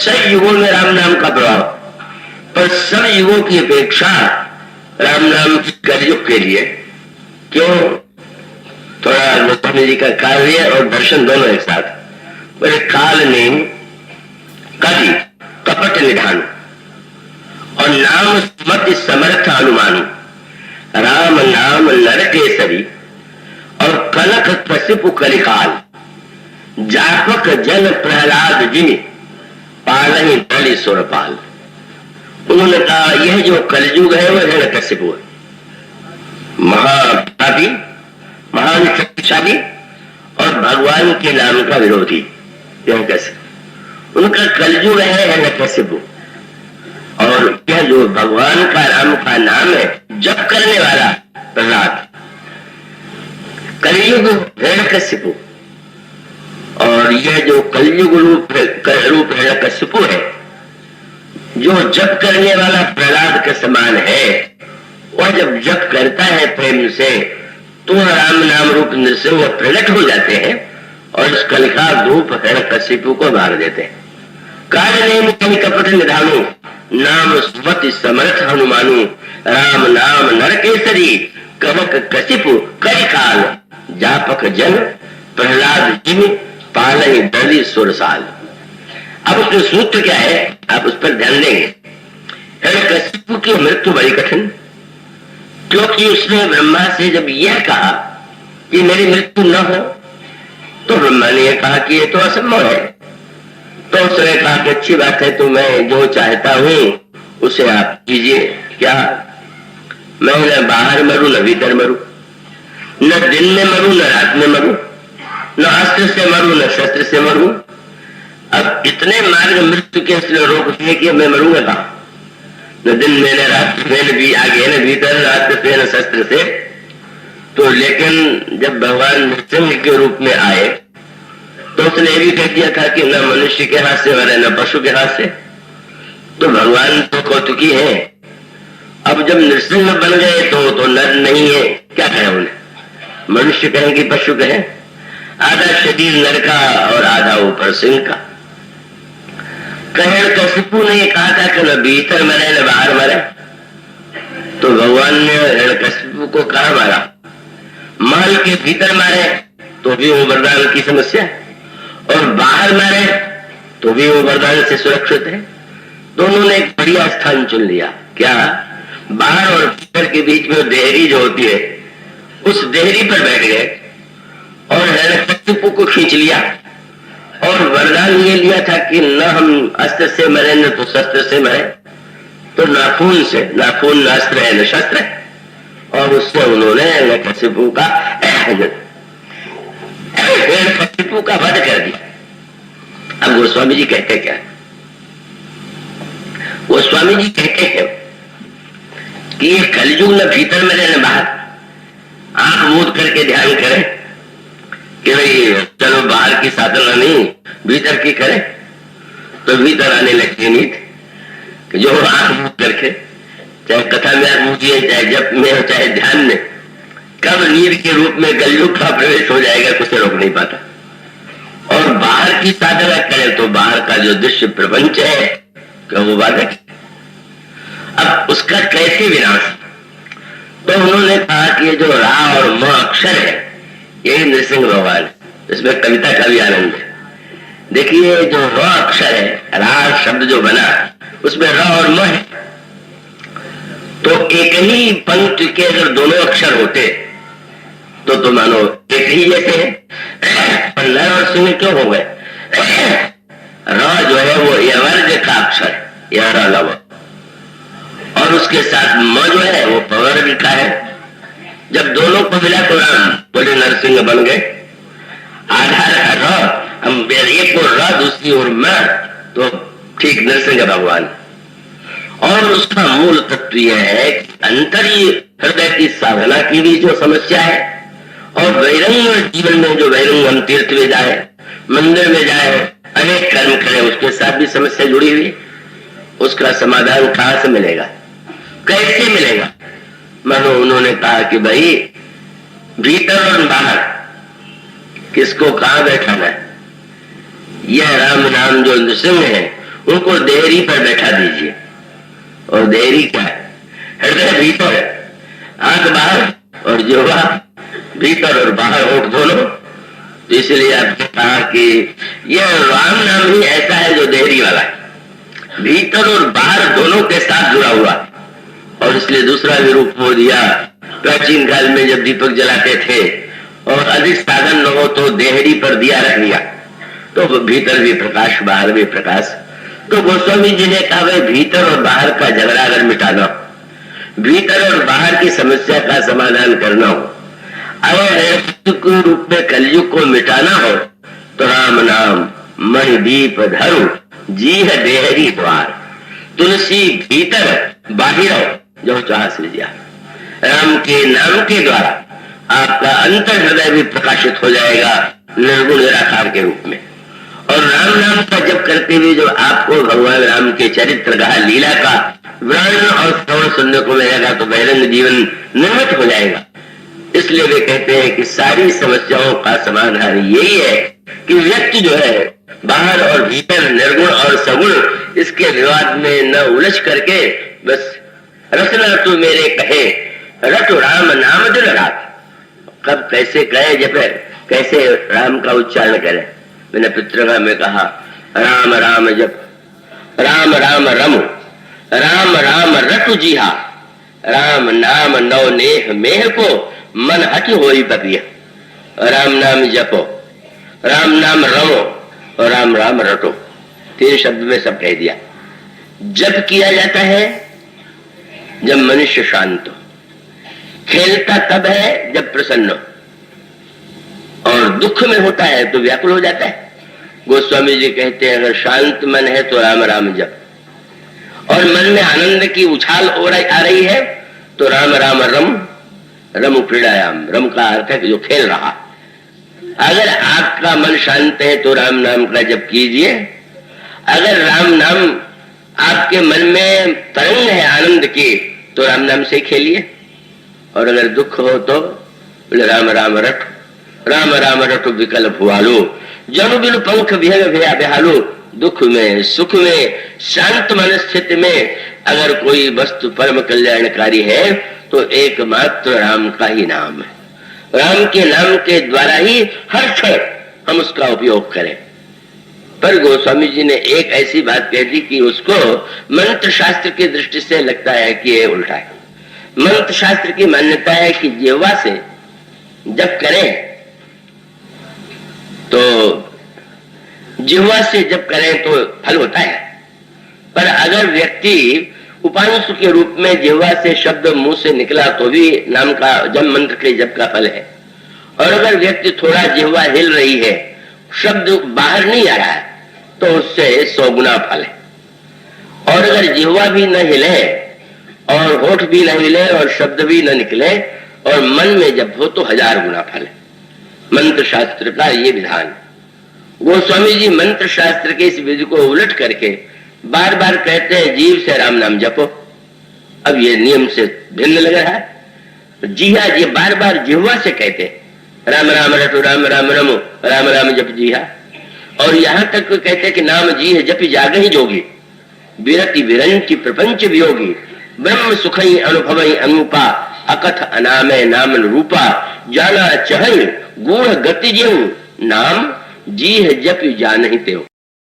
सब युगों में राम नाम का प्रभाव, पर सब युगों की अपेक्षा राम नाम कलयुग के लिए क्यों? थोड़ा गोस्वामी जी का कार्य और दर्शन दोनों एक साथ। बोले काल ने कवि कपट निधान और नाम स्मृति समर्थ अनुमानी, राम नाम नर केसरी और कनक कशिपु कलिकाल, जापक जन प्रहलाद जी पालही बलि सुरपाल। उन्होंने कहा यह जो कलयुग है वह हिरण्यकशिपु है, महापापी महान शक्तिशाली और भगवान के नाम का विरोधी। यह कैसे? उनका कलयुग है हिरण्यकशिपु, और यह जो भगवान का राम का नाम है जप करने वाला प्रहलाद, कलयुग हिरण्यकशिपु, और यह जो कलयुग रूप हिरण्यकशिपु है जो जप करने वाला प्रहलाद के समान है, वह जब जप करता है प्रेम से तो राम नाम रूप नृसिंह प्रकट हो जाते हैं और इस कलिका धूप हिरण्यकशिपु को मार देते हैं। कार्य नेम कवि कपट निधानु, नाम स्वति समर्थ हनुमानु, राम नाम नर केसरी कवक कशिपु कलिकाल, जापक जन प्रहलाद जिमि पालहि बलि सुरसाल। अब उसमें सूत्र क्या है आप उस पर ध्यान देंगे। हिरण्यकशिपु की मृत्यु बड़ी कठिन, क्योंकि उसने ब्रह्मा से जब यह कहा कि मेरी मृत्यु न हो, तो ब्रह्मा ने यह कहा कि ये तो असंभव है। तो उसने कहा कि अच्छी बात है, तो मैं जो चाहता हूं उसे आप कीजिए। क्या? मैं न बाहर मरू न भीतर मरू, न दिन में मरू न रात में मरू, न अस्त्र से मरू न शस्त्र से मरू। अब इतने मार्ग मृत्यु के इसलिए रोक दिए कि मैं मरूंगा कहां? न दिन में न रात में, न भी आगे न भीतर, न अस्त्र से न शस्त्र से। तो लेकिन जब भगवान नृसिंह के रूप में आए तो उसने भी कह दिया था कि न मनुष्य के हाथ से मरे न पशु के हाथ से। तो भगवान तो कौतुकी है। अब जब नृसिंह बन गए तो नर नहीं है, क्या कहें उन्हें? मनुष्य कहें कि पशु कहें? आधा शरीर नर का और आधा ऊपर सिंह का। हिरण्यकशिपु ने कहा था कि न भीतर मरे न बाहर मरे, तो भगवान ने हिरण्यकशिपु को कहा मारा? महल के भीतर मारे तो भी वो वरदान की समस्या है, और बाहर मारे तो भी वो वरदान से सुरक्षित है। दोनों ने एक बढ़िया स्थान चुन लिया। क्या? बाहर और भीतर के बीच में देहरी जो होती है उस देहरी पर बैठ गए और हिरण्यकशिपु को खींच लिया, और वरदान ये लिया था कि न हम अस्त्र से मरे न तो शस्त्र से मरे, तो नाखून से, नाखून न अस्त्र है न शस्त्र है। और उससे उन्होंने हिरण्यकशिपु का वध कर दिया। अब गोस्वामी जी कहते क्या? गोस्वामी जी कहते हैं कि ये कलयुग न भीतर मरे न बाहर। आंख मूंद करके ध्यान करें कि भाई चलो बाहर की साधना नहीं भीतर की करे, तो भीतर आने लगती नींद। जो आंख मूंद करके, चाहे कथा में आंख मूंदिए, चाहे जप में हो, चाहे ध्यान में, कब नींद के रूप में कलयुग का प्रवेश हो जाएगा कुछ रोक नहीं पाता। और बाहर की साधना करें तो बाहर का जो दृश्य प्रपंच है क्या वो बाधक? अब उसका कैसे विनाश? तो उन्होंने कहा कि ये जो रा और म अक्षर है यही नृसिंह भगवान, इसमें कविता का भी आनंद है। देखिए जो र अक्षर है, रा शब्द जो बना उसमें र और म है, तो एक ही पंक्ति के अगर दोनों अक्षर होते तो मानो एक ही जैसे है। पर नर और सिंह क्यों हो गए? र जो है वो यवर्ग का अक्षर, यह लव, और उसके साथ म जो है वो पवर्ग का है। जब दोनों को मिला तो राम बोले नरसिंह बन गए। आधार है र, हम एक और र दूसरी और म, तो ठीक नरसिंह भगवान। और उसका मूल तत्व यह है कि अंतरीय हृदय की साधना की भी जो समस्या है, और बहिरंग जीवन में जो बहिरंग हम तीर्थ में जाए, मंदिर में जाए, अनेक कर्म करें, उसके साथ भी समस्या जुड़ी हुई। उसका समाधान कहां से मिलेगा, कैसे मिलेगा? मानो उन्होंने कहा कि भाई भीतर और बाहर किसको कहां बैठाना है। यह राम नाम जो नृसिंह है उनको देहरी पर बैठा दीजिए। और देहरी क्या है? हृदय भीतर, आंख बाहर और जिह्वा भीतर और बाहर, होठ दोनों। तो इसलिए आपने कहा कि यह राम नाम ही ऐसा है जो देहरी वाला है, भीतर और बाहर दोनों के साथ जुड़ा हुआ। और इसलिए दूसरा भी रूप वो दिया। प्राचीन काल में जब दीपक जलाते थे और अधिक साधन न हो तो देहरी पर दिया रख दिया, तो भीतर भी प्रकाश बाहर भी प्रकाश। तो गोस्वामी जी ने कहा भाई भीतर और बाहर का झगड़ा अगर मिटाना हो, भीतर और बाहर की समस्या का समाधान करना हो, अगर रूप में कलयुग को मिटाना हो तो राम नाम मणि दीप धरु जी है देहरी द्वार। तुलसी भीतर बाहिर जो चाह सृजिया। राम के नाम के द्वारा आपका अंतर हृदय भी प्रकाशित हो जाएगा निर्गुण निराकार के रूप में। और राम नाम का जप करते हुए जो आपको भगवान राम के चरित्र का, लीला का वर्णन और श्रवण सुनने को मिलेगा तो बहिरंग जीवन निर्मित हो जाएगा। इसलिए वे कहते हैं कि सारी समस्याओं का समाधान यही है कि व्यक्ति जो है बाहर और भीतर, निर्गुण और सगुण, इसके विवाद में न उलझ करके बस रसना तू मेरे कहे रटो राम नाम दिल रात। कब कैसे कहे जपे, कैसे राम का उच्चारण करे। मैंने पितृगा में कहा राम राम जप, राम राम रम, राम राम रटु जीहा, राम नाम नव नेह मेह को मन हट होई बपिया। राम नाम जपो, राम नाम रमो और राम राम रटो। 3 शब्द में सब कह दिया। जप किया जाता है जब मनुष्य शांत हो, खेलता तब है जब प्रसन्न हो, और दुख में होता है तो व्याकुल हो जाता है। गोस्वामी जी कहते हैं अगर शांत मन है तो राम राम जप, और मन में आनंद की उछाल आ रही है तो राम राम रम, रम क्रीड़ायाम। रम का अर्थ है कि जो खेल रहा। अगर आपका मन शांत है तो राम नाम का जप कीजिए। अगर राम नाम आपके मन में तरंग है आनंद की तो राम नाम से खेलिए। और अगर दुख हो तो बोले राम राम रट, राम राम रट विकल्प हुआलो, जनु बिनु पंख विहग भया बेहालो। दुख में, सुख में, शांत मन स्थिति में अगर कोई वस्तु परम कल्याणकारी है तो एकमात्र राम का ही नाम है। राम के नाम के द्वारा ही हर क्षण हम उसका उपयोग करें। पर गोस्वामी जी ने एक ऐसी बात कह दी कि उसको मंत्र शास्त्र की दृष्टि से लगता है कि ये उल्टा है। मंत्र शास्त्र की मान्यता है कि जिह्वा से जब करें तो जिह्वा से जब करें तो फल होता है। पर अगर व्यक्ति उपांशु के रूप में जिह्वा से शब्द मुंह से निकला तो भी नाम का जप मंत्र के जप का फल है। और अगर व्यक्ति थोड़ा जिह्वा हिल रही है, शब्द बाहर नहीं आ रहा है, तो उससे 100 गुना फल है। और अगर जिह्वा भी न हिले और होठ भी न हिले और शब्द भी न निकले और मन में जब हो तो 1000 गुना फल है। मंत्र शास्त्र का ये विधान। गोस्वामी जी मंत्र शास्त्र के इस विधि को उलट करके बार बार कहते हैं जीव से राम नाम जपो। अब ये नियम से भिन्न लग रहा है। जी हाँ, ये बार बार जिह्वा से कहते हैं राम राम रटो, राम राम रमो, राम राम जप जी हाँ। और यहां तक कहते हैं कि नाम जी है जप जाग ही जोगी, विरति विरंचि प्रपंच वियोगी, ब्रह्म सुखई अनुभवई अनुपा, अकथ अनामे नाम रूपा, जाना चहई गुण गति जीव, नाम जी है जप जान ही तेव।